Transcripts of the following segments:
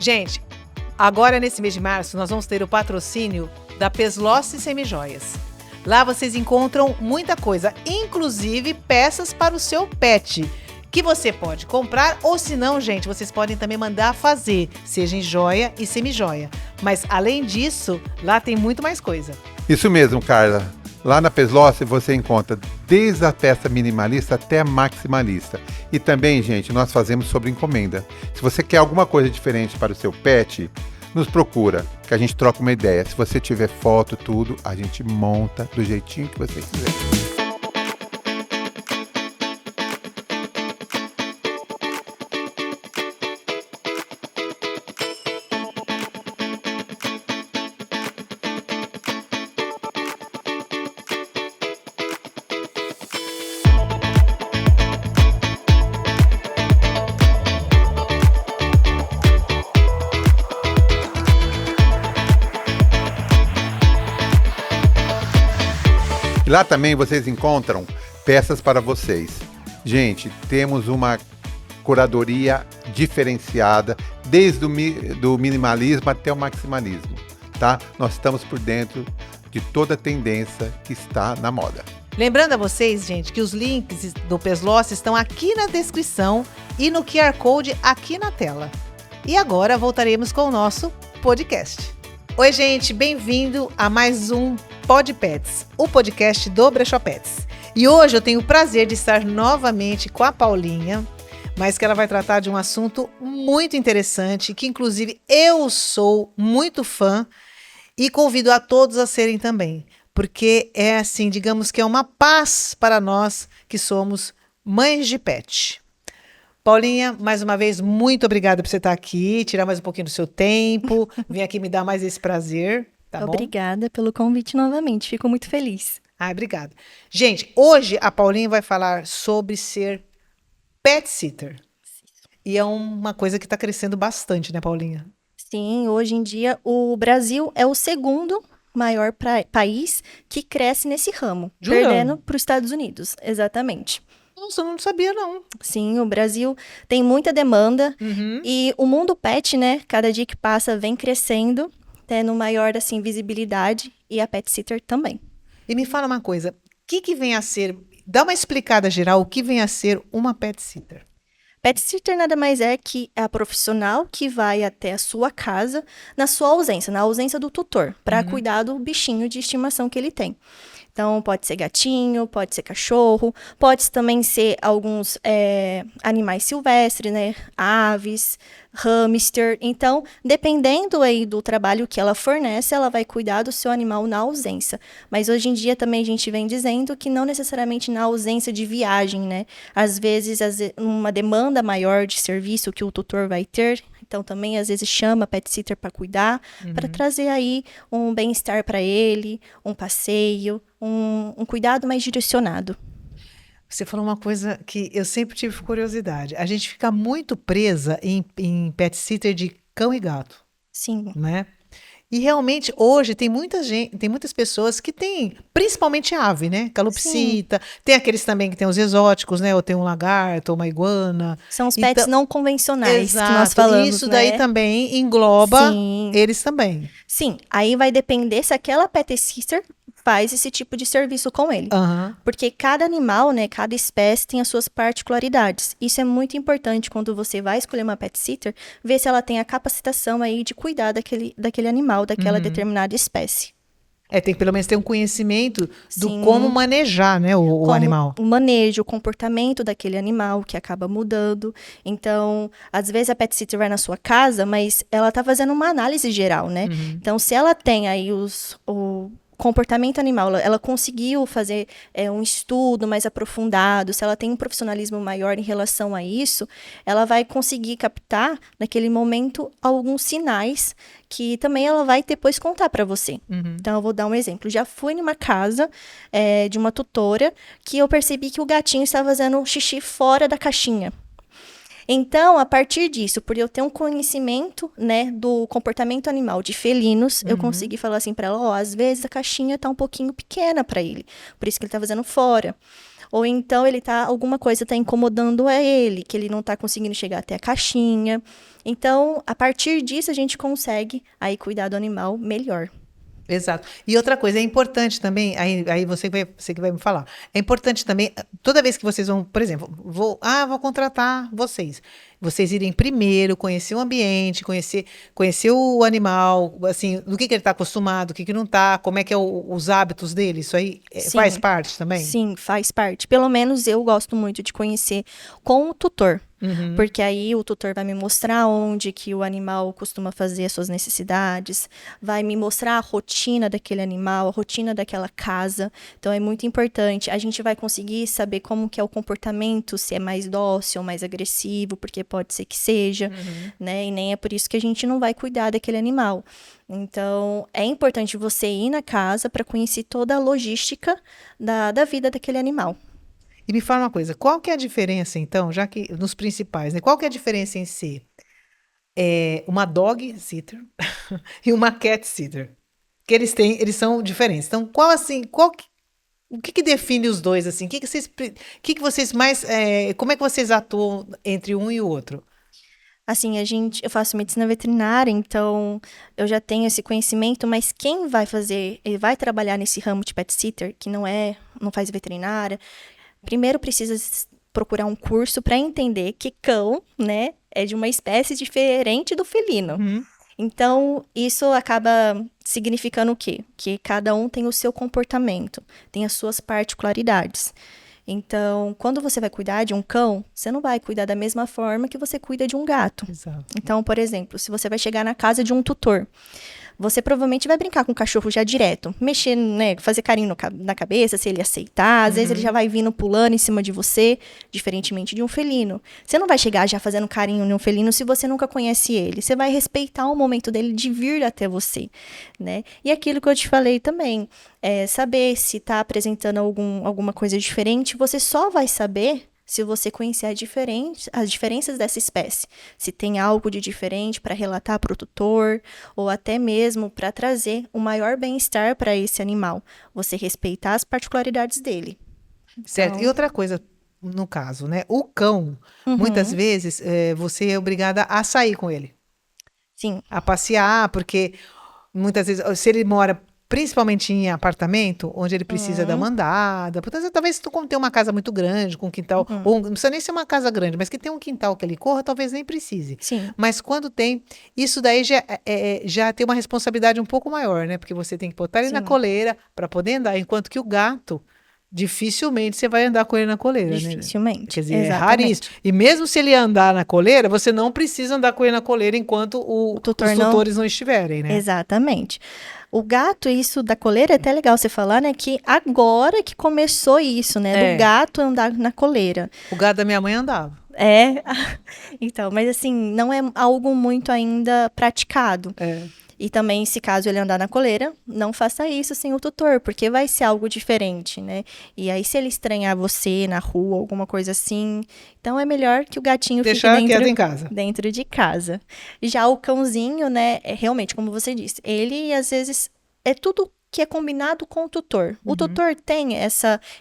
Gente, agora nesse mês de março nós vamos ter o patrocínio da Pesloce Semijoias. Lá vocês encontram muita coisa, inclusive peças para o seu pet, que você pode comprar ou se não, gente, vocês podem também mandar fazer, seja em joia e semijoia. Mas além disso, lá tem muito mais coisa. Isso mesmo, Carla. Lá na Pesloce você encontra desde a peça minimalista até a maximalista. E também, gente, nós fazemos sobre encomenda. Se você quer alguma coisa diferente para o seu pet, nos procura, que a gente troca uma ideia. Se você tiver foto, tudo, a gente monta do jeitinho que você quiser. E lá também vocês encontram peças para vocês. Gente, temos uma curadoria diferenciada, desde do minimalismo até o maximalismo, tá? Nós estamos por dentro de toda a tendência que está na moda. Lembrando a vocês, gente, que os links do Pesloce estão aqui na descrição e no QR Code aqui na tela. E agora voltaremos com o nosso podcast. Oi, gente, bem-vindo a mais um Pod Pets, o podcast do Brechó Pets. E hoje eu tenho o prazer de estar novamente com a Paulinha, mas que ela vai tratar de um assunto muito interessante, que inclusive eu sou muito fã e convido a todos a serem também, porque é assim, digamos que é uma paz para nós que somos mães de pet. Paulinha, mais uma vez, muito obrigada por você estar aqui, tirar mais um pouquinho do seu tempo, vir aqui me dar mais esse prazer. Tá bom? Obrigada pelo convite novamente, fico muito feliz. Obrigada. Gente, hoje a Paulinha vai falar sobre ser pet sitter. E é uma coisa que está crescendo bastante, né, Paulinha? Sim, hoje em dia o Brasil é o segundo maior país que cresce nesse ramo, Jura? perdendo para os Estados Unidos, exatamente. Nossa, eu não sabia, não. Sim, o Brasil tem muita demanda e o mundo pet, né, cada dia que passa vem crescendo, tendo maior, assim, visibilidade e a pet sitter também. E me fala uma coisa, o que vem a ser, dá uma explicada geral, o que vem a ser uma pet sitter? Pet sitter nada mais é que a profissional que vai até a sua casa na sua ausência, na ausência do tutor, para cuidar do bichinho de estimação que ele tem. Então, pode ser gatinho, pode ser cachorro, pode também ser alguns animais silvestres, né? Aves, hamster. Então, dependendo aí do trabalho que ela fornece, ela vai cuidar do seu animal na ausência. Mas hoje em dia também a gente vem dizendo que não necessariamente na ausência de viagem, né? Às vezes, uma demanda maior de serviço que o tutor vai ter. Então, também, às vezes, chama pet sitter para cuidar, para trazer aí um bem-estar para ele, um passeio, um cuidado mais direcionado. Você falou uma coisa que eu sempre tive curiosidade. A gente fica muito presa em pet sitter de cão e gato, Sim. né? E realmente, hoje, tem muitas pessoas que têm, principalmente ave, né? Calopsita. Sim. Tem aqueles também que tem os exóticos, né? Ou tem um lagarto, ou uma iguana. São os pets não convencionais exato, que nós falamos, isso daí também engloba Sim. eles também. Sim, aí vai depender se aquela pet sitter faz esse tipo de serviço com ele. Porque cada animal, né, cada espécie tem as suas particularidades. Isso é muito importante quando você vai escolher uma pet sitter, ver se ela tem a capacitação aí de cuidar daquele animal, daquela determinada espécie. Tem que pelo menos ter um conhecimento do como manejar, né, o animal. O manejo, o comportamento daquele animal que acaba mudando. Então, às vezes a pet sitter vai na sua casa, mas ela tá fazendo uma análise geral, né? Então, se ela tem aí o comportamento animal, ela conseguiu fazer um estudo mais aprofundado, se ela tem um profissionalismo maior em relação a isso, ela vai conseguir captar, naquele momento, alguns sinais que também ela vai depois contar para você. Então, eu vou dar um exemplo. Já fui numa casa de uma tutora que eu percebi que o gatinho estava fazendo xixi fora da caixinha. Então, a partir disso, por eu ter um conhecimento, né, do comportamento animal de felinos, eu consegui falar assim pra ela, ó, às vezes a caixinha tá um pouquinho pequena pra ele, por isso que ele tá fazendo fora. Ou então alguma coisa tá incomodando a ele, que ele não tá conseguindo chegar até a caixinha. Então, a partir disso, a gente consegue aí cuidar do animal melhor. Exato. E outra coisa, é importante também, aí você que vai me falar, é importante também, toda vez que vocês vão, por exemplo, vou contratar vocês irem primeiro conhecer o ambiente, conhecer o animal, assim, do que ele está acostumado, o que não está, como é que é os hábitos dele, isso aí faz parte também? Sim, faz parte. Pelo menos eu gosto muito de conhecer com o tutor. Porque aí o tutor vai me mostrar onde que o animal costuma fazer as suas necessidades, vai me mostrar a rotina daquele animal, a rotina daquela casa. Então é muito importante. A gente vai conseguir saber como que é o comportamento, se é mais dócil ou mais agressivo, porque pode ser que seja, né? E nem é por isso que a gente não vai cuidar daquele animal. Então, é importante você ir na casa para conhecer toda a logística da vida daquele animal. E me fala uma coisa, qual que é a diferença, então, já que nos principais, né? Qual que é a diferença em ser uma dog sitter e uma cat sitter? Que eles são diferentes. Então, o que define os dois, assim? Que vocês mais, como é que vocês atuam entre um e o outro? Assim, eu faço medicina veterinária, então eu já tenho esse conhecimento, mas quem ele vai trabalhar nesse ramo de pet sitter, que não faz veterinária, primeiro precisa procurar um curso para entender que cão, né, é de uma espécie diferente do felino. Então, isso acaba significando o quê? Que cada um tem o seu comportamento, tem as suas particularidades. Então, quando você vai cuidar de um cão, você não vai cuidar da mesma forma que você cuida de um gato. Exato. Então, por exemplo, se você vai chegar na casa de um tutor, você provavelmente vai brincar com o cachorro já direto, mexer, né, fazer carinho na cabeça, se ele aceitar. Às vezes ele já vai vindo pulando em cima de você, diferentemente de um felino. Você não vai chegar já fazendo carinho em um felino se você nunca conhece ele. Você vai respeitar o momento dele de vir até você, né? E aquilo que eu te falei também, saber se está apresentando alguma coisa diferente, você só vai saber se você conhecer as diferenças dessa espécie. Se tem algo de diferente para relatar para o tutor, ou até mesmo para trazer o maior bem-estar para esse animal. Você respeitar as particularidades dele. Certo. Então... E outra coisa, no caso, né? O cão, muitas vezes, você é obrigada a sair com ele. Sim. A passear, porque muitas vezes, se ele mora principalmente em apartamento, onde ele precisa dar uma andada. Portanto, talvez tu tem uma casa muito grande, com quintal, ou não precisa nem ser uma casa grande, mas que tem um quintal que ele corra, talvez nem precise. Sim. Mas quando tem, isso daí já tem uma responsabilidade um pouco maior, né? Porque você tem que botar ele na coleira para poder andar, enquanto que o gato, dificilmente você vai andar com ele na coleira, Dificilmente. Né? Quer dizer, é raríssimo. E mesmo se ele andar na coleira, você não precisa andar com ele na coleira enquanto os tutores não estiverem, né? Exatamente. O gato, isso da coleira, é até legal você falar, né? Que agora que começou isso, né? Do gato andar na coleira. O gato da minha mãe andava. Então, mas assim, não é algo muito ainda praticado. E também, se caso ele andar na coleira, não faça isso sem o tutor, porque vai ser algo diferente, né? E aí, se ele estranhar você na rua, alguma coisa assim, então é melhor que o gatinho fique dentro de casa. Já o cãozinho, né, realmente, como você disse, ele às vezes é tudo que é combinado com o tutor. O tutor tem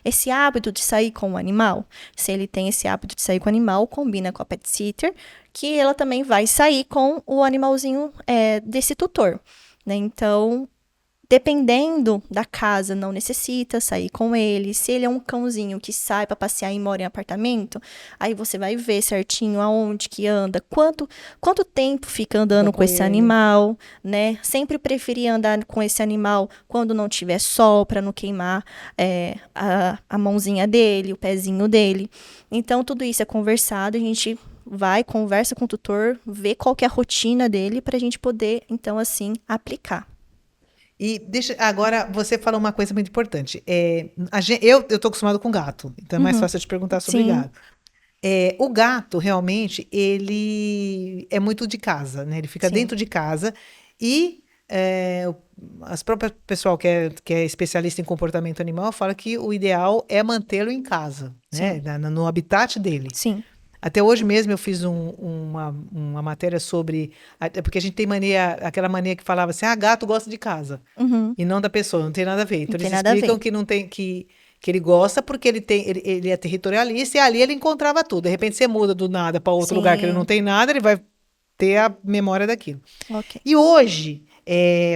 esse hábito de sair com o animal. Se ele tem esse hábito de sair com o animal, combina com a pet sitter, que ela também vai sair com o animalzinho desse tutor, né? Então, dependendo da casa, não necessita sair com ele. Se ele é um cãozinho que sai para passear e mora em apartamento, aí você vai ver certinho aonde que anda, quanto tempo fica andando com esse animal, né? Sempre preferir andar com esse animal quando não tiver sol, para não queimar a mãozinha dele, o pezinho dele. Então, tudo isso é conversado, a gente conversa com o tutor, vê qual que é a rotina dele, para a gente poder, então, assim, aplicar. E agora você falou uma coisa muito importante. Eu tô acostumado com gato, então é mais fácil te perguntar sobre gato. O gato, realmente, ele é muito de casa, né? Ele fica dentro de casa e as próprias pessoal que é especialista em comportamento animal fala que o ideal é mantê-lo em casa, né? No habitat dele. Sim. Até hoje mesmo eu fiz uma matéria sobre... Porque a gente tem aquela mania que falava assim, gato gosta de casa. E não da pessoa, não tem nada a ver. Então eles explicam que não tem... Que ele gosta porque ele é territorialista e ali ele encontrava tudo. De repente você muda do nada para outro lugar que ele não tem nada, ele vai ter a memória daquilo. Okay. E hoje,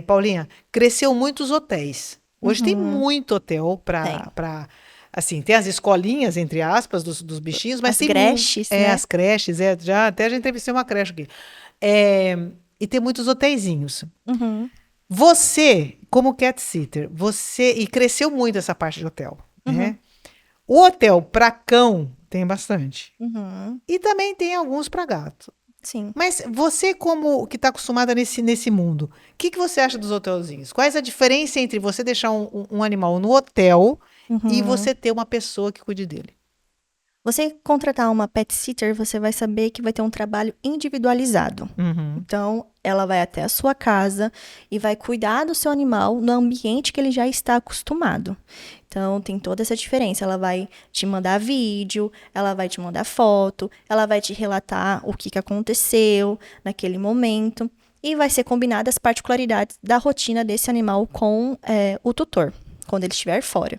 Paulinha, cresceu muitos hotéis. Hoje tem muito hotel para... Assim, tem as escolinhas, entre aspas, dos bichinhos, mas as creches, né? As creches, até já entrevistei uma creche aqui. E tem muitos hotéisinhos. Você, como cat sitter, e cresceu muito essa parte de hotel, né? O hotel para cão tem bastante. E também tem alguns para gato. Sim. Mas você, como que está acostumada nesse mundo, o que você acha dos hotelzinhos? Qual é a diferença entre você deixar um animal no hotel e você ter uma pessoa que cuide dele? Você contratar uma pet sitter, você vai saber que vai ter um trabalho individualizado. Então, ela vai até a sua casa e vai cuidar do seu animal no ambiente que ele já está acostumado. Então, tem toda essa diferença. Ela vai te mandar vídeo, ela vai te mandar foto, ela vai te relatar o que aconteceu naquele momento. E vai ser combinada as particularidades da rotina desse animal com o tutor, quando ele estiver fora.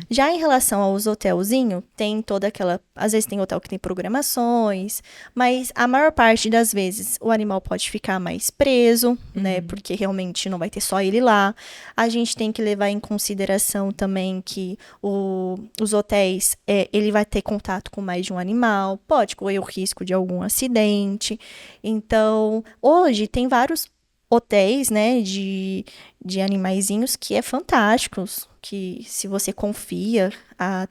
Já em relação aos hotelzinhos, tem toda aquela... Às vezes tem hotel que tem programações, mas a maior parte das vezes o animal pode ficar mais preso, né? Porque realmente não vai ter só ele lá. A gente tem que levar em consideração também que os hotéis, ele vai ter contato com mais de um animal, pode correr o risco de algum acidente. Então, hoje tem vários hotéis, né, de animaizinhos que é fantásticos, que se você confia,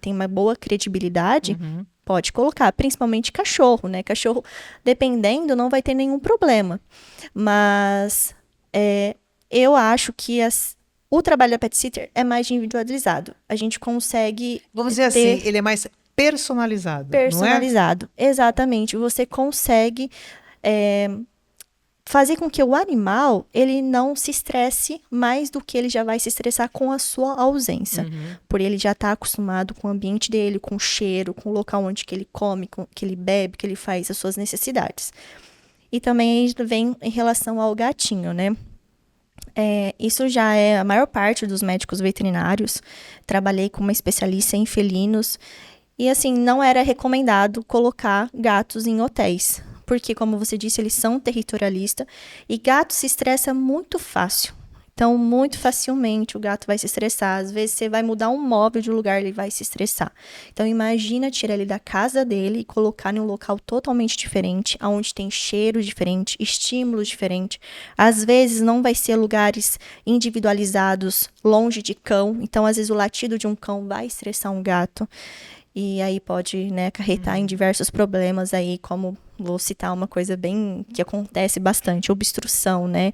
tem uma boa credibilidade, pode colocar, principalmente cachorro, né, cachorro, dependendo, não vai ter nenhum problema, mas eu acho que o trabalho da pet sitter é mais individualizado, a gente consegue... Vamos dizer assim, ele é mais personalizado, personalizado, não é? Exatamente, você consegue... fazer com que o animal, ele não se estresse mais do que ele já vai se estressar com a sua ausência. Por ele já estar acostumado com o ambiente dele, com o cheiro, com o local onde que ele come, que ele bebe, que ele faz as suas necessidades. E também vem em relação ao gatinho, né? Isso já é a maior parte dos médicos veterinários. Trabalhei com uma especialista em felinos. E assim, não era recomendado colocar gatos em hotéis. Porque, como você disse, eles são territorialistas e gato se estressa muito fácil. Então, muito facilmente o gato vai se estressar. Às vezes, você vai mudar um móvel de lugar, ele vai se estressar. Então, imagina tirar ele da casa dele e colocar em um local totalmente diferente, onde tem cheiro diferente, estímulos diferentes. Às vezes, não vai ser lugares individualizados, longe de cão. Então, às vezes, o latido de um cão vai estressar um gato. E aí pode, né, acarretar em diversos problemas aí, como vou citar uma coisa bem que acontece bastante, obstrução, né,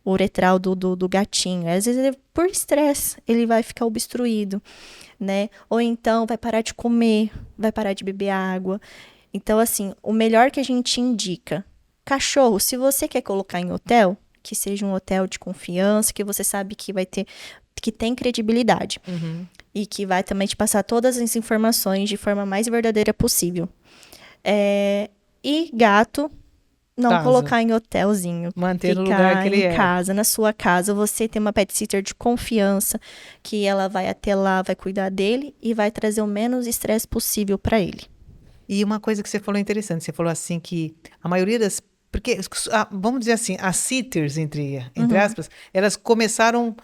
uretral do gatinho. Às vezes, por estresse, ele vai ficar obstruído, né, ou então vai parar de comer, vai parar de beber água. Então, assim, o melhor que a gente indica, cachorro, se você quer colocar em hotel, que seja um hotel de confiança, que você sabe que vai ter, que tem credibilidade. E que vai também te passar todas as informações de forma mais verdadeira possível. E gato, não colocar em hotelzinho. Manter no lugar que ele em casa, na sua casa. Você tem uma pet sitter de confiança, que ela vai até lá, vai cuidar dele e vai trazer o menos estresse possível para ele. E uma coisa que você falou interessante, você falou assim que a maioria das... Porque, vamos dizer assim, as sitters, entre aspas, elas começaram...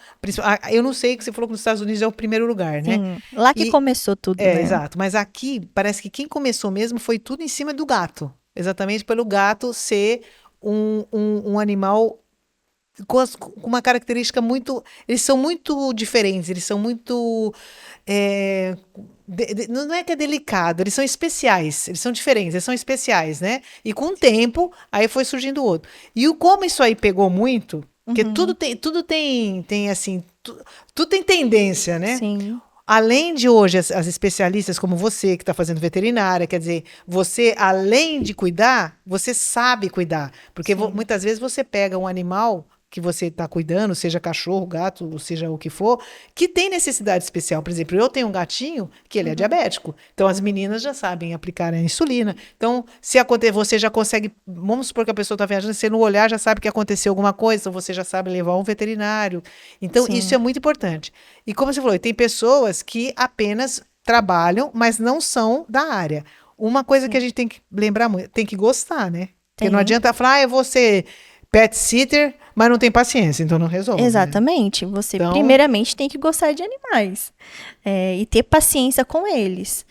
Eu não sei que você falou que nos Estados Unidos é o primeiro lugar, né? Sim, lá que começou tudo, né? Exato. Mas aqui, parece que quem começou mesmo foi tudo em cima do gato. Exatamente pelo gato ser um animal com uma característica muito... Eles são muito diferentes, eles são muito... não é que é delicado, eles são especiais, eles são diferentes, eles são especiais, né? E com o tempo, aí foi surgindo outro. E como isso aí pegou muito, porque tudo tem assim, tudo tem tendência, né? Sim. Além de hoje, as especialistas como você, que está fazendo veterinária, quer dizer, você, além de cuidar, você sabe cuidar. Porque muitas vezes você pega um animal que você está cuidando, seja cachorro, gato, seja o que for, que tem necessidade especial. Por exemplo, eu tenho um gatinho que ele é diabético. Então, as meninas já sabem aplicar a insulina. Então, se acontecer, você já consegue, vamos supor que a pessoa está viajando, você no olhar já sabe que aconteceu alguma coisa, então você já sabe levar um veterinário. Então, Sim. isso é muito importante. E como você falou, tem pessoas que apenas trabalham, mas não são da área. Uma coisa que a gente tem que lembrar muito, tem que gostar, né? Porque não Tem. adianta falar, eu vou ser pet sitter, mas não tem paciência, então não resolve. Né? Exatamente. Você, Então- primeiramente, tem que gostar de animais. E ter paciência com eles.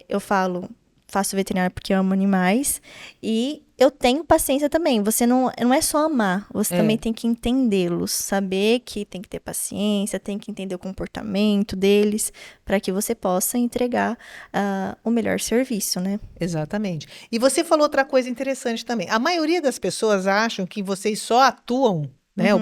Eu faço veterinário porque amo animais. E eu tenho paciência também. Você não é só amar. Você também tem que entendê-los. Saber que tem que ter paciência, tem que entender o comportamento deles, para que você possa entregar o melhor serviço, né? Exatamente. E você falou outra coisa interessante também. A maioria das pessoas acham que vocês só atuam, né? O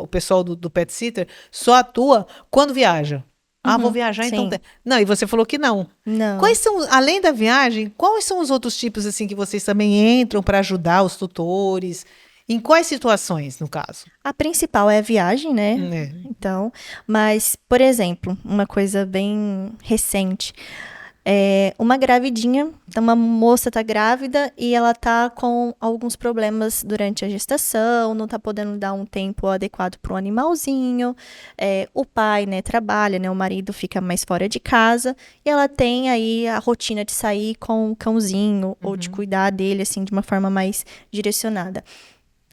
pessoal do pet sitter só atua quando viaja. Ah, vou viajar, então. sim. Não, e você falou que não. Não. Quais são, além da viagem, quais são os outros tipos assim que vocês também entram para ajudar os tutores? Em quais situações, no caso? A principal é a viagem, né? É. Então, mas, por exemplo, uma coisa bem recente. Uma gravidinha, então uma moça tá grávida e ela tá com alguns problemas durante a gestação, não tá podendo dar um tempo adequado para o animalzinho. O pai, né, trabalha, né, o marido fica mais fora de casa e ela tem aí a rotina de sair com o cãozinho ou de cuidar dele, assim, de uma forma mais direcionada.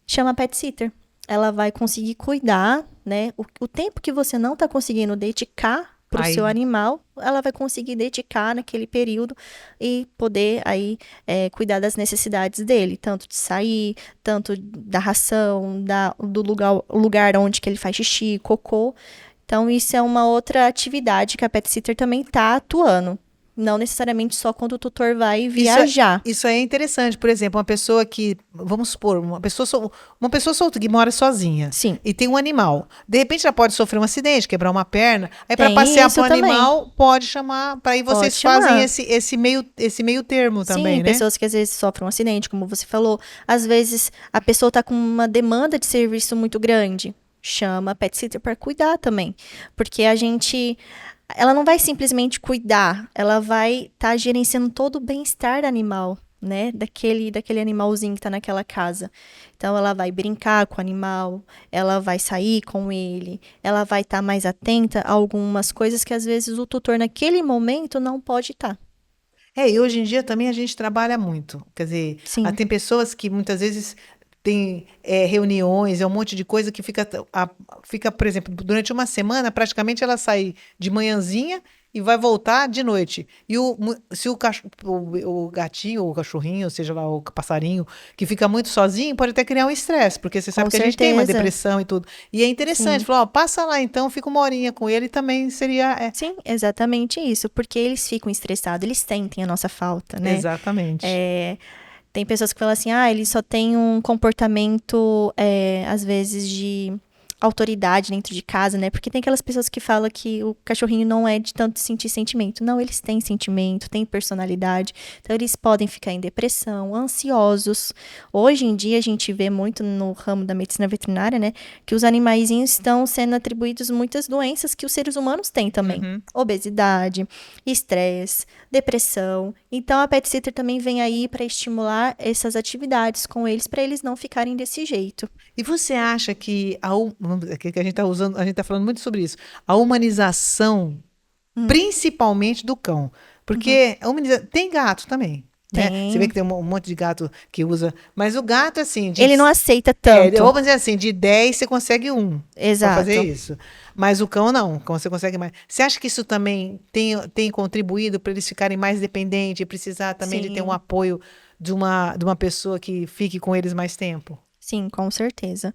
Chama a pet sitter. Ela vai conseguir cuidar, né, o tempo que você não tá conseguindo dedicar para o Aí- seu animal, ela vai conseguir dedicar naquele período e poder aí cuidar das necessidades dele, tanto de sair, tanto da ração, do lugar onde que ele faz xixi, cocô. Então, isso é uma outra atividade que a pet sitter também está atuando. Não necessariamente só quando o tutor vai viajar. Isso aí é interessante. Por exemplo, uma pessoa que, vamos supor, uma pessoa solta que mora sozinha. Sim. E tem um animal. De repente ela pode sofrer um acidente, quebrar uma perna. Aí para Tem passear isso pro também. animal, pode chamar. Para aí vocês Pode fazem chamar. esse meio termo também, Sim, né? pessoas que às vezes sofrem um acidente, como você falou. Às vezes a pessoa está com uma demanda de serviço muito grande. Chama a pet sitter para cuidar também. Porque ela não vai simplesmente cuidar, ela vai estar gerenciando todo o bem-estar animal, né? Daquele animalzinho que está naquela casa. Então, ela vai brincar com o animal, ela vai sair com ele, ela vai estar mais atenta a algumas coisas que às vezes o tutor naquele momento não pode estar. E hoje em dia também a gente trabalha muito. Quer dizer, Sim. tem pessoas que muitas vezes tem reuniões, um monte de coisa que fica, por exemplo, durante uma semana, praticamente ela sai de manhãzinha e vai voltar de noite. E se o gatinho, ou o cachorrinho, ou seja lá, o passarinho, que fica muito sozinho, pode até criar um estresse, porque você sabe Com que a gente tem uma certeza. depressão e tudo. E é interessante, falar, passa lá então, fica uma horinha com ele, também seria... Sim, exatamente isso, porque eles ficam estressados, eles sentem a nossa falta, né? Exatamente. Tem pessoas que falam assim, ele só tem um comportamento, às vezes, de autoridade dentro de casa, né? Porque tem aquelas pessoas que falam que o cachorrinho não é de tanto sentir sentimento. Não, eles têm sentimento, têm personalidade. Então, eles podem ficar em depressão, ansiosos. Hoje em dia, a gente vê muito no ramo da medicina veterinária, né? Que os animaizinhos estão sendo atribuídos muitas doenças que os seres humanos têm também. Obesidade, estresse, depressão. Então, a pet sitter também vem aí para estimular essas atividades com eles, para eles não ficarem desse jeito. E você acha que que a gente está usando, a gente está falando muito sobre isso, a humanização, principalmente do cão, porque tem gato também, né? Tem. Você vê que tem um monte de gato que usa, mas o gato assim, Ele não aceita tanto. vamos dizer assim, de 10 você consegue um para Exato. fazer isso, mas o cão não, o cão você consegue mais. Você acha que isso também tem contribuído para eles ficarem mais dependentes e precisar também de ter um apoio de uma pessoa que fique com eles mais tempo? Sim, com certeza.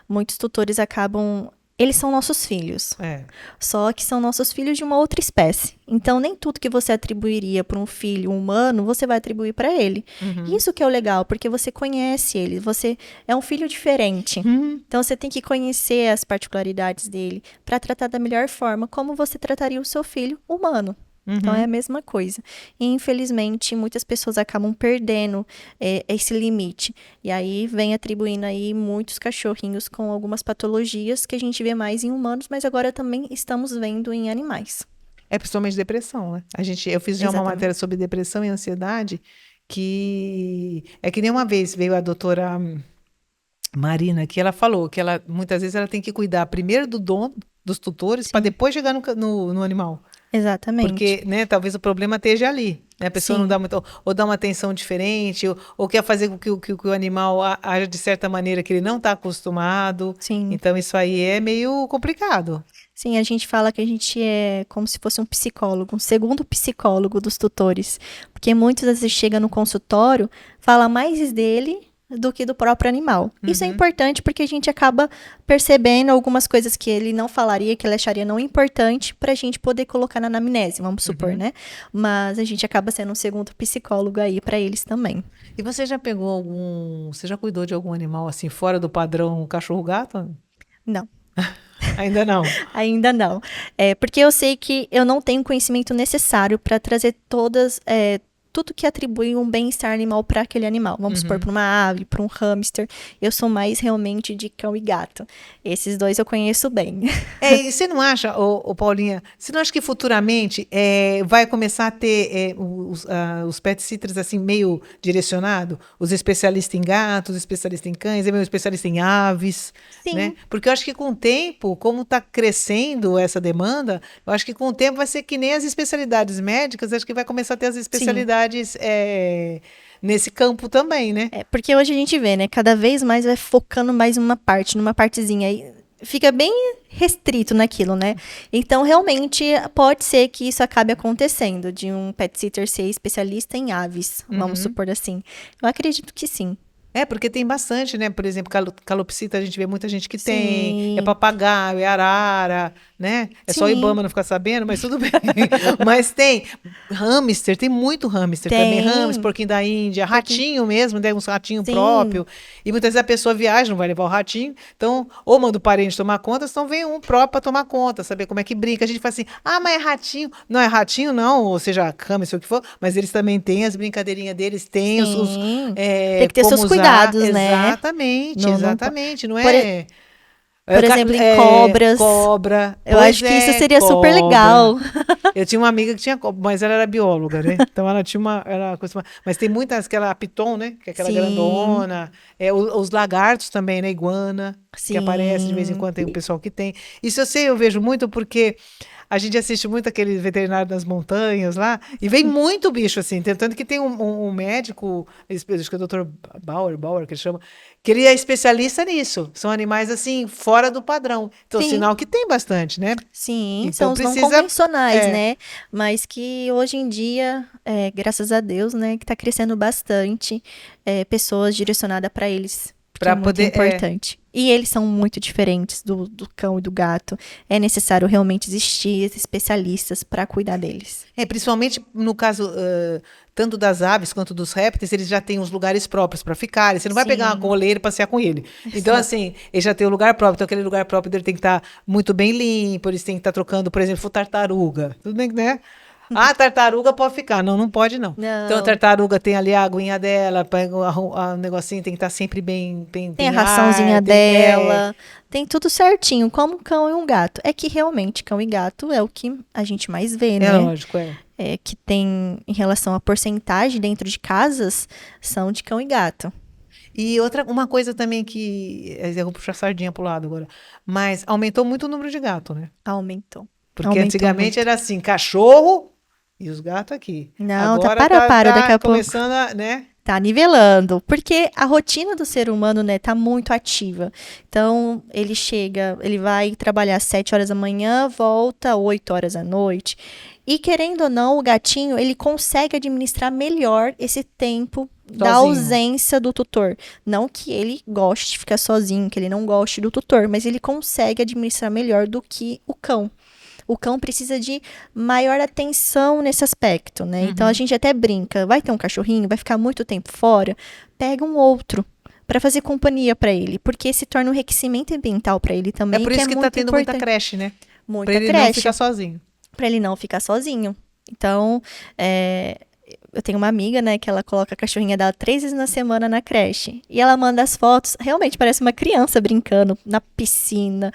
Muitos tutores acabam... Eles são nossos filhos. Só que são nossos filhos de uma outra espécie. Então, nem tudo que você atribuiria para um filho humano, você vai atribuir para ele. Isso que é o legal, porque você conhece ele. Você é um filho diferente. Então, você tem que conhecer as particularidades dele para tratar da melhor forma como você trataria o seu filho humano. Então, é a mesma coisa. E, infelizmente, muitas pessoas acabam perdendo esse limite. E aí, vem atribuindo aí muitos cachorrinhos com algumas patologias que a gente vê mais em humanos, mas agora também estamos vendo em animais. É principalmente depressão, né? Eu fiz já uma Exatamente. matéria sobre depressão e ansiedade, que é que nem uma vez veio a doutora Marina, que ela falou que ela muitas vezes ela tem que cuidar primeiro do dono, dos tutores, para Sim. depois chegar no animal. Exatamente. Porque, né, talvez o problema esteja ali. Né? A pessoa não Sim. dá muito, ou dá uma atenção diferente, ou quer fazer com que o animal haja de certa maneira que ele não está acostumado. Sim. Então, isso aí é meio complicado. Sim, a gente fala que a gente é como se fosse um psicólogo, um segundo psicólogo dos tutores. Porque muitas vezes chega no consultório, fala mais dele do que do próprio animal. Isso é importante porque a gente acaba percebendo algumas coisas que ele não falaria, que ele acharia não importante, pra gente poder colocar na anamnese, vamos supor, né? Mas a gente acaba sendo um segundo psicólogo aí pra eles também. E você já você já cuidou de algum animal assim, fora do padrão cachorro-gato? Não. Ainda não. Ainda não. Porque eu sei que eu não tenho conhecimento necessário para trazer tudo que atribui um bem-estar animal para aquele animal. Vamos supor, para uma ave, para um hamster. Eu sou mais realmente de cão e gato. Esses dois eu conheço bem. E você não acha, Paulinha, você não acha que futuramente vai começar a ter os pet sitters assim meio direcionado? Os especialistas em gatos, os especialistas em cães, mesmo especialista em aves, Sim. né? Porque eu acho que com o tempo, como está crescendo essa demanda, eu acho que com o tempo vai ser que nem as especialidades médicas, acho que vai começar a ter as especialidades nesse campo também, né? Porque hoje a gente vê, né? Cada vez mais vai focando mais numa partezinha. Aí fica bem restrito naquilo, né? Então, realmente, pode ser que isso acabe acontecendo, de um pet sitter ser especialista em aves, vamos supor assim. Eu acredito que sim. Porque tem bastante, né? Por exemplo, calopsita, a gente vê muita gente que tem. Sim. É papagaio, é arara, né? É só o Sim. Ibama não ficar sabendo, mas tudo bem. Mas tem hamster, tem muito hamster também. Tem. Hamster, porquinho da Índia, ratinho mesmo, né? Uns ratinhos Sim. próprios. E muitas vezes a pessoa viaja, não vai levar o ratinho. Então, ou manda o parente tomar conta, senão vem um próprio para tomar conta, saber como é que brinca. A gente fala assim, mas é ratinho. Não é ratinho, não, ou seja, hamster, o que for. Mas eles também têm as brincadeirinhas deles, têm Sim. Tem que ter como seus usar. cuidados, né? Exatamente, exatamente. Não Por é. Por exemplo, em cobras. Cobra. Eu acho que isso seria super legal. Eu tinha uma amiga que tinha cobra, mas ela era bióloga, né? Então ela tinha mas tem muitas, aquela piton, né? Que é aquela Sim. grandona. Os lagartos também, né? Iguana, Sim. que aparece de vez em quando, tem o pessoal que tem. Isso eu vejo muito porque a gente assiste muito aquele veterinário das montanhas lá, e vem muito bicho, assim. Tanto que tem um médico, acho que é o Dr. Bauer, que ele chama, que ele é especialista nisso. São animais, assim, fora do padrão. Então, Sim. sinal que tem bastante, né? Sim, Então, são os não precisa- convencionais, né? Mas que hoje em dia, graças a Deus, né, que tá crescendo bastante pessoas direcionadas para eles. Que Pra é muito poder- importante. E eles são muito diferentes do cão e do gato. É necessário realmente existir especialistas para cuidar deles. Principalmente no caso, tanto das aves quanto dos répteis, eles já têm os lugares próprios para ficarem. Você não vai Sim. pegar uma coleira e passear com ele. Então, assim, ele já tem o lugar próprio. Então, aquele lugar próprio dele tem que estar muito bem limpo, eles têm que estar trocando, por exemplo, tartaruga. Tudo bem, né? Tartaruga pode ficar. Não, não pode, não. Não. Então, a tartaruga tem ali a aguinha dela, pega o negocinho, tem que estar sempre bem Tem a ar, raçãozinha tem- dela, tem tudo certinho, como um cão e um gato. É que realmente cão e gato é o que a gente mais vê, né? lógico, Que tem em relação à porcentagem dentro de casas, são de cão e gato. E uma coisa também que. Eu vou puxar sardinha pro lado agora. Mas aumentou muito o número de gato, né? Aumentou. Porque Aumentou antigamente muito. era assim, cachorro e os gatos aqui. Não, Agora para, daqui a pouco. começando a, né? Tá nivelando, porque a rotina do ser humano, né, tá muito ativa. Então, ele vai trabalhar às 7 horas da manhã, volta 8 horas da noite. E querendo ou não, o gatinho, ele consegue administrar melhor esse tempo da Sozinho. ausência do tutor. Não que ele goste de ficar sozinho, que ele não goste do tutor, mas ele consegue administrar melhor do que o cão. O cão precisa de maior atenção nesse aspecto, né? Então, a gente até brinca. Vai ter um cachorrinho, vai ficar muito tempo fora, pega um outro para fazer companhia para ele, porque se torna um enriquecimento ambiental para ele também, É por isso que é tá muito tendo importante. muita creche, né? Muita Pra ele creche, não ficar sozinho. para ele não ficar sozinho. Então, eu tenho uma amiga, né, que ela coloca a cachorrinha dela 3 vezes na semana na creche. E ela manda as fotos, realmente parece uma criança brincando na piscina,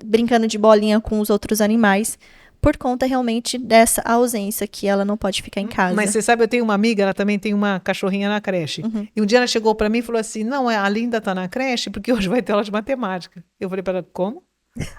brincando de bolinha com os outros animais, por conta realmente dessa ausência que ela não pode ficar em casa. Mas você sabe, eu tenho uma amiga, ela também tem uma cachorrinha na creche. E um dia ela chegou pra mim e falou assim, não, a Linda tá na creche porque hoje vai ter aula de matemática. Eu falei pra ela, como?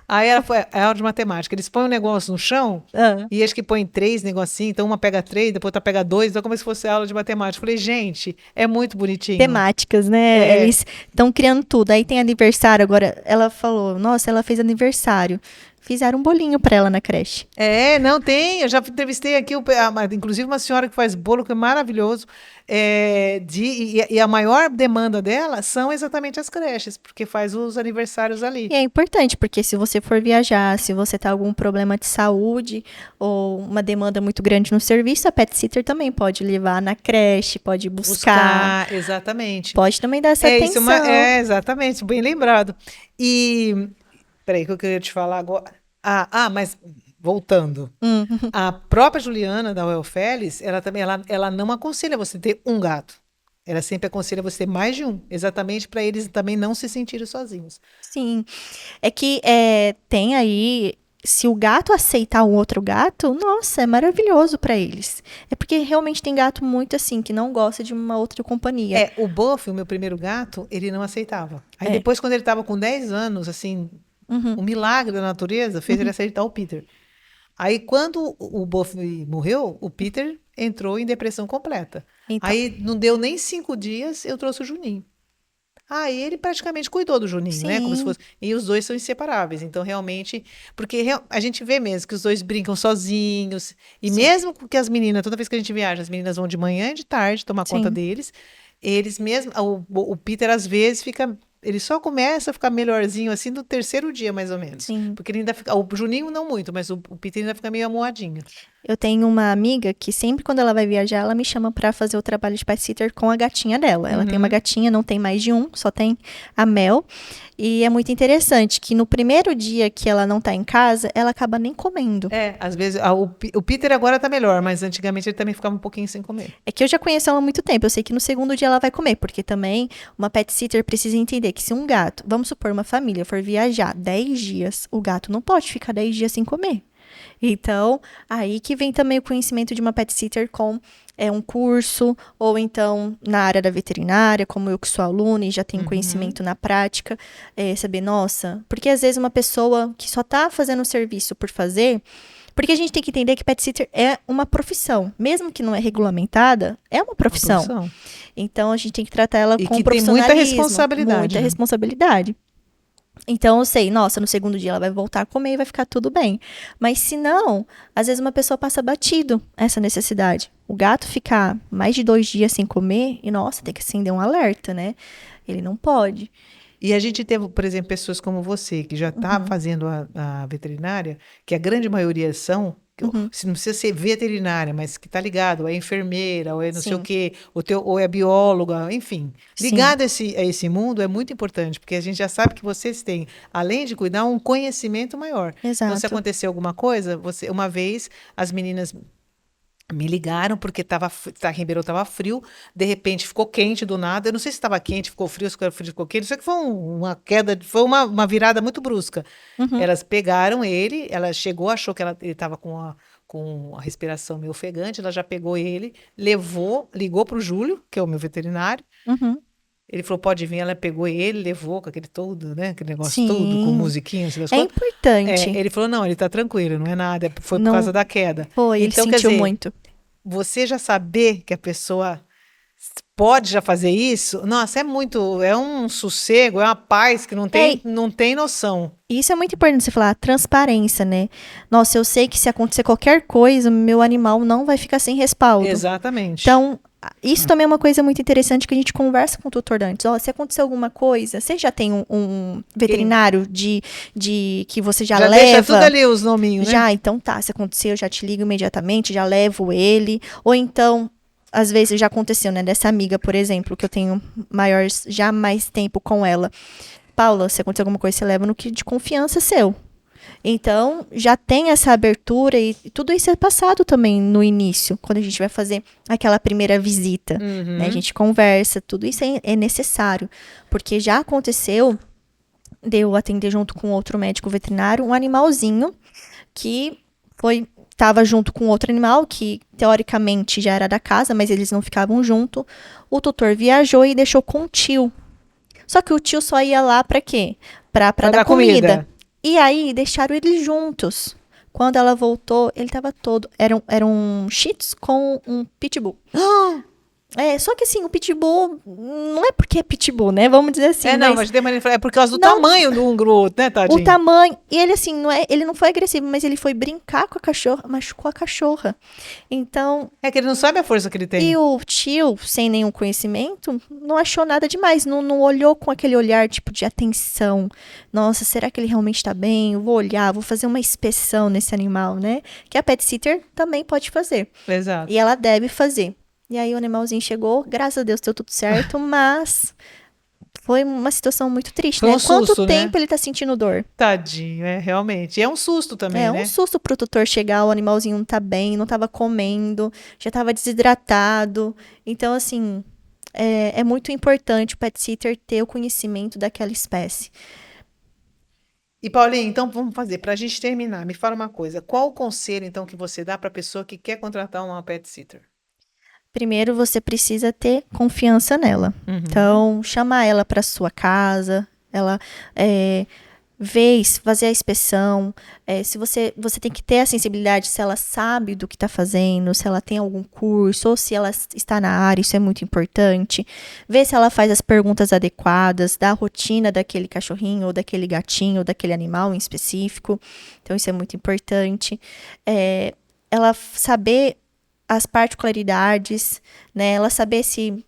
Aí ela foi, é aula de matemática. Eles põem um negócio no chão e acho que põem 3 negocinhos, então uma pega 3, depois outra pega 2, então como se fosse aula de matemática. Eu falei, gente, é muito bonitinho. Temáticas, né? Eles estão criando tudo. Aí tem aniversário, agora ela falou, nossa, ela fez aniversário. Fizeram um bolinho pra ela na creche. Não tem. Eu já entrevistei aqui, inclusive, uma senhora que faz bolo, que é maravilhoso. E a maior demanda dela são exatamente as creches, porque faz os aniversários ali. E é importante, porque se você for viajar, se você tá com algum problema de saúde ou uma demanda muito grande no serviço, a pet sitter também pode levar na creche, pode buscar. Exatamente. Pode também dar essa atenção. Exatamente, bem lembrado. E... Peraí, o que eu queria te falar agora? Mas voltando. A própria Juliana, da Well Félix, ela também ela não aconselha você ter um gato. Ela sempre aconselha você ter mais de um, exatamente para eles também não se sentirem sozinhos. Sim. É que tem aí, se o gato aceitar um outro gato, nossa, é maravilhoso para eles. É porque realmente tem gato muito assim, que não gosta de uma outra companhia. O Buff, o meu primeiro gato, ele não aceitava. Aí depois, quando ele estava com 10 anos, assim... Um milagre da natureza fez ele aceitar o Peter. Aí, quando o Buff morreu, o Peter entrou em depressão completa. Então. Aí, não deu nem 5 dias, eu trouxe o Juninho. Aí, ele praticamente cuidou do Juninho, Sim. né? Como se fosse... E os dois são inseparáveis. Então, realmente... Porque a gente vê mesmo que os dois brincam sozinhos. E mesmo que as meninas, toda vez que a gente viaja, as meninas vão de manhã e de tarde tomar conta deles. Eles mesmos... O Peter, às vezes, fica... Ele só começa a ficar melhorzinho assim no 3º dia, mais ou menos. Sim. Porque ele ainda fica... O Juninho não muito, mas o Peter ainda fica meio amuadinho. Eu tenho uma amiga que sempre quando ela vai viajar, ela me chama pra fazer o trabalho de pet sitter com a gatinha dela. Ela tem uma gatinha, não tem mais de um, só tem a Mel. E é muito interessante que no primeiro dia que ela não tá em casa, ela acaba nem comendo. Às vezes, o Peter agora tá melhor, mas antigamente ele também ficava um pouquinho sem comer. É que eu já conheço ela há muito tempo, eu sei que no 2º dia ela vai comer, porque também uma pet sitter precisa entender que se um gato, vamos supor, uma família for viajar 10 dias, o gato não pode ficar 10 dias sem comer. Então, aí que vem também o conhecimento de uma pet sitter com um curso, ou então na área da veterinária, como eu que sou aluna e já tenho conhecimento na prática, saber, nossa, porque às vezes uma pessoa que só tá fazendo o serviço por fazer, porque a gente tem que entender que pet sitter é uma profissão, mesmo que não é regulamentada, é uma profissão. Então, a gente tem que tratar ela com profissionalismo. E tem muita responsabilidade. Muita responsabilidade. Então, eu sei, nossa, no 2º dia ela vai voltar a comer e vai ficar tudo bem. Mas se não, às vezes uma pessoa passa batido essa necessidade. O gato ficar mais de 2 dias sem comer, e nossa, tem que acender um alerta, né? Ele não pode. E a gente teve, por exemplo, pessoas como você, que já está fazendo a veterinária, que a grande maioria são, se não precisa ser veterinária, mas que está ligado, ou é enfermeira, ou é não sei o quê, ou é bióloga, enfim. Ligado a esse mundo é muito importante, porque a gente já sabe que vocês têm, além de cuidar, um conhecimento maior. Exato. Então, se acontecer alguma coisa, uma vez, as meninas me ligaram porque Ribeirão estava frio, de repente ficou quente do nada. Eu não sei se estava quente, ficou frio, se ficou quente. Isso aqui foi uma queda, foi uma virada muito brusca. Elas pegaram ele, ela chegou, achou que ele estava com a respiração meio ofegante, ela já pegou ele, ligou para o Júlio, que é o meu veterinário. Ele falou, pode vir, ela pegou ele, levou com aquele todo, né? Aquele negócio todo, com musiquinha. É importante. Ele falou, não, ele tá tranquilo, não é nada, foi por causa da queda. Foi, então, ele sentiu muito. Você já saber que a pessoa pode já fazer isso, nossa, é um sossego, é uma paz que não tem noção. Isso é muito importante você falar, transparência, né? Nossa, eu sei que se acontecer qualquer coisa, meu animal não vai ficar sem respaldo. Exatamente. Então, isso também é uma coisa muito interessante que a gente conversa com o tutor antes. Se acontecer alguma coisa, você já tem um veterinário de que você já leva? Já deixa tudo ali os nominhos, né? Já, então tá, se acontecer eu já te ligo imediatamente, já levo ele. Ou então, às vezes já aconteceu, né? Dessa amiga, por exemplo, que eu tenho mais tempo com ela. Paula, se acontecer alguma coisa, você leva no que de confiança seu. Então, já tem essa abertura e tudo isso é passado também no início, quando a gente vai fazer aquela primeira visita, né? A gente conversa, tudo isso é necessário, porque já aconteceu de eu atender junto com outro médico veterinário um animalzinho que estava junto com outro animal que teoricamente já era da casa, mas eles não ficavam junto. O tutor viajou e deixou com o tio. Só que o tio só ia lá para quê? Para dar comida. E aí deixaram eles juntos. Quando ela voltou, ele estava todo... Era um Shih Tzu com um Pitbull. Só que assim, o Pitbull, não é porque é Pitbull, né? Vamos dizer assim. Mas é por causa do tamanho do outro, né, tadinho? O tamanho. E ele, assim, ele não foi agressivo, mas ele foi brincar com a cachorra, machucou a cachorra. Então. É que ele não sabe a força que ele tem. E o tio, sem nenhum conhecimento, não achou nada demais. Não olhou com aquele olhar, tipo, de atenção. Nossa, será que ele realmente tá bem? Eu vou olhar, vou fazer uma inspeção nesse animal, né? Que a pet sitter também pode fazer. Exato. E ela deve fazer. E aí o animalzinho chegou, graças a Deus deu tudo certo, mas foi uma situação muito triste, foi né? Um susto, Quanto tempo ele tá sentindo dor? Tadinho, realmente. E é um susto também, né? É um susto pro tutor chegar, o animalzinho não tá bem, não tava comendo, já tava desidratado. Então, assim, é muito importante o pet sitter ter o conhecimento daquela espécie. E Paulinha, então vamos fazer, pra gente terminar, me fala uma coisa, qual o conselho, então, que você dá pra pessoa que quer contratar uma pet sitter? Primeiro, você precisa ter confiança nela. Então, chamar ela para sua casa, ela fazer a inspeção. Se você tem que ter a sensibilidade se ela sabe do que está fazendo, se ela tem algum curso, ou se ela está na área, isso é muito importante. Ver se ela faz as perguntas adequadas da rotina daquele cachorrinho, ou daquele gatinho, ou daquele animal em específico. Então, isso é muito importante. Ela saber as particularidades, né? Ela saber se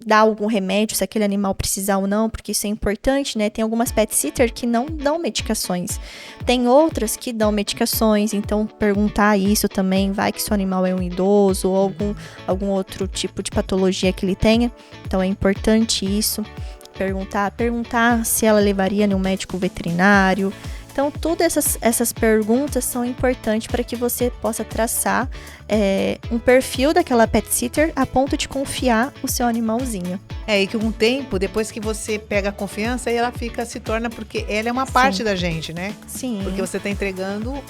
dá algum remédio, se aquele animal precisar ou não, porque isso é importante, né? Tem algumas pet sitter que não dão medicações. Tem outras que dão medicações, então perguntar isso também, vai que seu animal é um idoso ou algum outro tipo de patologia que ele tenha. Então é importante isso. Perguntar se ela levaria em um médico veterinário. Então, todas essas perguntas são importantes para que você possa traçar um perfil daquela pet sitter a ponto de confiar o seu animalzinho. E que com o tempo, depois que você pega a confiança, aí ela se torna, porque ela é uma parte da gente, né? Sim. Porque você está entregando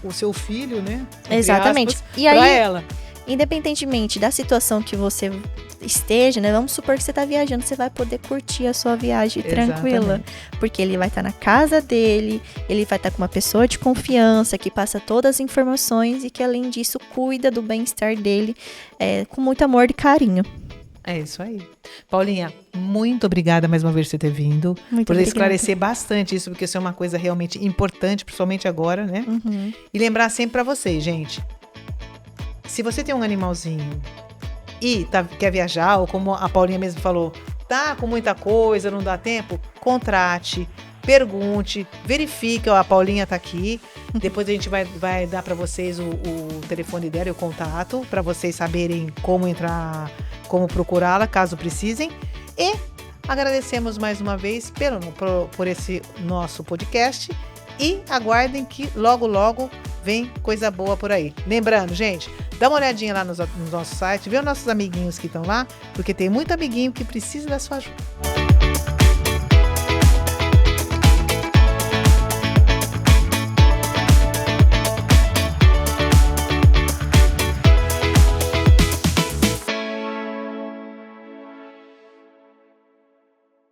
o seu filho, né? Exatamente. E aí, para ela. Independentemente da situação que você esteja, né? Vamos supor que você está viajando, você vai poder curtir a sua viagem tranquila. Porque ele vai estar na casa dele, ele vai estar com uma pessoa de confiança, que passa todas as informações e que, além disso, cuida do bem-estar dele com muito amor e carinho. É isso aí. Paulinha, muito obrigada mais uma vez por você ter vindo. Muito por obrigada. Esclarecer bastante isso, porque isso é uma coisa realmente importante, principalmente agora, né? E lembrar sempre para vocês, gente. Se você tem um animalzinho e quer viajar, ou como a Paulinha mesmo falou, tá com muita coisa, não dá tempo, contrate, pergunte, verifique, a Paulinha tá aqui, depois a gente vai dar para vocês o telefone dela e o contato, para vocês saberem como entrar, como procurá-la, caso precisem, e agradecemos mais uma vez por esse nosso podcast, e aguardem que logo, logo vem coisa boa por aí. Lembrando, gente, dá uma olhadinha lá no nosso site, vê os nossos amiguinhos que estão lá, porque tem muito amiguinho que precisa da sua ajuda.